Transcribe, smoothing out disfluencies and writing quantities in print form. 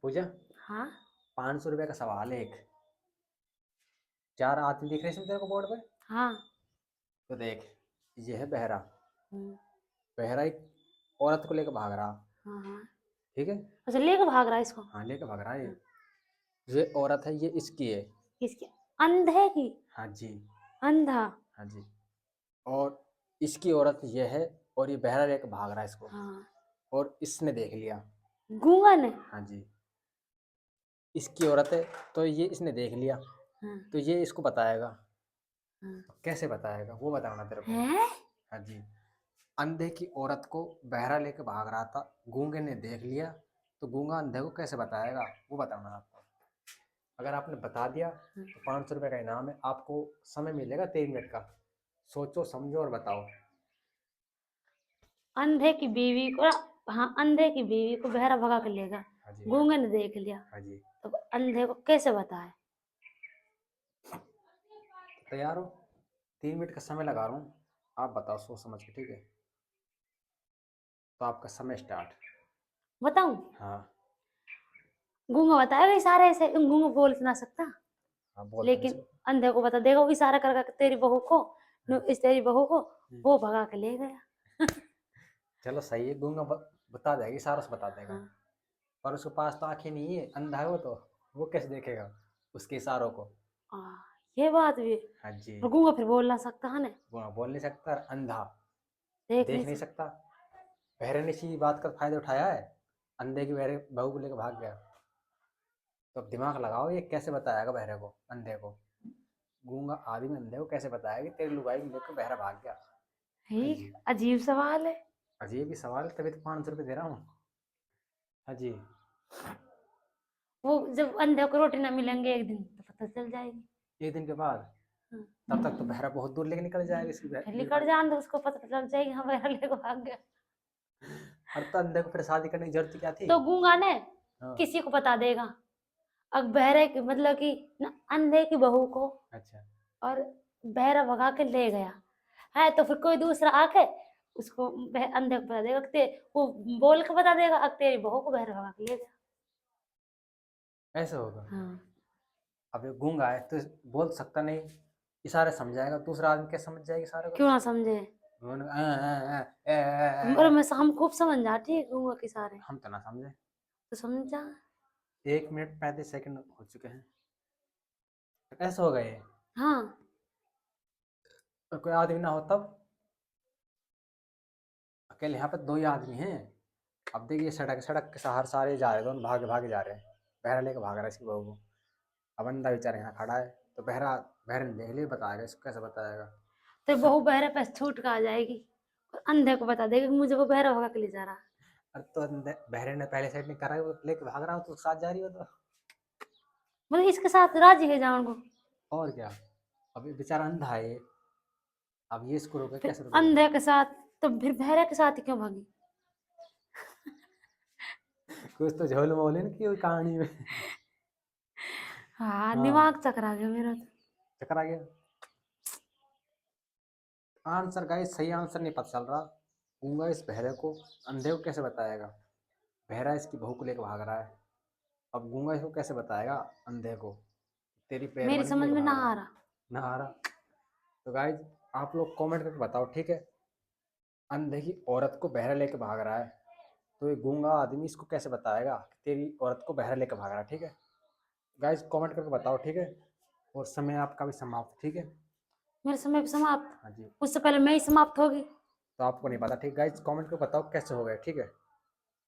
पूजा, हाँ 500 रुपए का सवाल है एक। 4 आदमी दिख रहे हैं इसमें तेरे को बोर्ड पे? हाँ। तो देख, ये है बहरा। हम्म, बहरा एक औरत को लेकर भाग रहा। हाँ हाँ। ठीक है। अच्छा लेके भाग रहा है इसको। हाँ, लेकर भाग रहा है हाँ, ये औरत है, ये इसकी है। किसकी? अंधे की? हाँ जी। अंधा? हाँ जी। और इसकी औरत ये है, और ये बहरा लेकर भाग रहा है इसको। हाँ। और इसने देख लिया। गूंगा ने? हाँ जी। इसकी औरत है, तो ये इसने देख लिया, हाँ तो ये इसको बताएगा। हाँ। कैसे बताएगा वो बताना तेरे को। हैं? हाँ जी। अंधे की औरत को बहरा लेकर भाग रहा था, गूंगे ने देख लिया, तो गूंगा अंधे को कैसे बताएगा वो बताना आपको। अगर आपने बता दिया तो 500 रुपये का इनाम है आपको। समय मिलेगा 3 मिनट का। सोचो समझो और बताओ। अंधे की बीवी को, हाँ अंधे की बीवी को बहरा भगा कर लेगा। हाँ जी। गूंगे ने देख लिया, हाँ जी। तो अंधे को कैसे बताए? तैयार हो? 3 मिनट का समय लगा रहा हूँ, आप बताओ सोच समझ के, ठीक है? तो आपका समय स्टार्ट। बताऊं? हाँ। गूंगा बताएगा इशारे से, गूंगा बोल ना सकता, हाँ, बोल तो नहीं लेकिन सकते। अंधे को बता देगा, वो इशारा कर कर तेरी बहू को, इस तेरी बहू को हम्म, वो भगा के ले गया। चलो सही है, गूंगा बता देगा, इशारों से बता देगा। हाँ। पर उसके पास तो आंखें नहीं है, अंधा है वो कैसे देखेगा उसके इशारों को? आ, ये बात भी है। हाँ जी। और गूंगा फिर बोल ना सकता है ना, गूंगा बोल नहीं सकता, और अंधा देख नहीं देख नहीं सकता। सकता। बहरे ने इसी बात का फायदा उठाया है, अंधे की बहरे बहू को लेकर भाग गया। तो अब दिमाग लगाओ, ये कैसे बताएगा बहरे को, अंधे को? गूंगा आदमी अंधे को कैसे बताएगा कि तेरी लुगाई को लेकर बहरा भाग गया? हाँ ठीक, जी। अजीब सवाल है। अजीब ही सवाल, तभी तो 500 रुपये दे रहा हूँ। हाँ जी। वो जब अंधे को रोटी ना मिलेंगे एक दिन तो पता चल जाएगी। 1 दिन के बाद? हाँ। तब तक तो बहरा बहुत दूर लेके निकल जाएगा इसकी फिर लुगाई। निकल जान तो उसको पता चल जाएगी, हाँ बहरा लेके भाग गया। और तो अंधे को फिर शादी करने की जरूरत क्या थी? तो गूंगा ने हाँ। किसी को बता देगा, अब बहरे की मतलब कि ना अंधे की बहू को, अच्छा। और बहरा भगा के ले गया है, तो फिर कोई दूसरा आके उसको अंधे को बता देगा वो बोल के बता देगा, अब तेरी बहू को बहरा भगा के ले गया। ऐसे होगा? हाँ। अब ये गूंगा है तो बोल सकता नहीं, इशारे समझाएगा, दूसरा आदमी कैसे समझ जाएगा इशारे को? क्यों ना समझे? और मैं हम खूब समझ जाती है गूंगा के सारे। हम तो ना समझे। तो समझा। 1 मिनट 35 सेकंड हो चुके हैं। ऐसे हो गए? हाँ। और कोई आदमी ना हो तब? अकेले यहाँ पे 2 ही आदमी हैं। अब देखिए, सड़क सड़क के सहारे सारे जा रहे हैं, दोनों भागे भागे जा रहे हैं। बहरा लेके भाग रहा है इसकी बहू को। अब बंदा बेचारा यहाँ खड़ा है, तो बहरा ने देख लिया, बताएगा इसको, कैसे बताएगा? तो बहू बहरे पे छूट के आ जाएगी, और अंधे को बता देगी कि मुझे वो बहरा भगा के ले जा रहा है। अरे तो बहरे ने पहले साइड नहीं करा, वो लेके भाग रहा हूँ तो साथ जा रही हो तो। मतलब इसके साथ राजी है जान को। और क्या? अब ये बेचारा अंधा है ये, अब ये इसको रोके, फिर कैसे रोकेगा? अंधे के साथ, तो फिर बहरे के साथ ही क्यों भागी? कुछ तो झोल मोल है ना कि कहानी में। हाँ हाँ। दिमाग चकरा गया मेरा तो। चक्कर आ गया। आंसर गाइस, सही आंसर नहीं पता चल रहा। गूंगा इस बहरे को अंधे को कैसे बताएगा? बहरा इसकी बहू को लेकर भाग रहा है, अब गूंगा इसको कैसे बताएगा अंधे को, तेरी मेरी पैरवानी को समझ लेकर में ना भाग रहा आ है? रहा। ना आ रहा? तो गाइज, आप लोग कमेंट करके बताओ, ठीक है? अंधे की औरत को बहरा लेकर भाग रहा है, तो ये गूंगा आदमी इसको कैसे बताएगा कि तेरी औरत को बहरा लेकर भाग रहा है? ठीक है गाइज, कमेंट करके बताओ, ठीक है? और समय आपका भी समाप्त, ठीक है? मेरे समय भी समाप्त? हाँ जी। उससे पहले मैं ही समाप्त होगी। तो आपको नहीं पता, ठीक गाइज, कमेंट करके बताओ कैसे हो गए, ठीक है?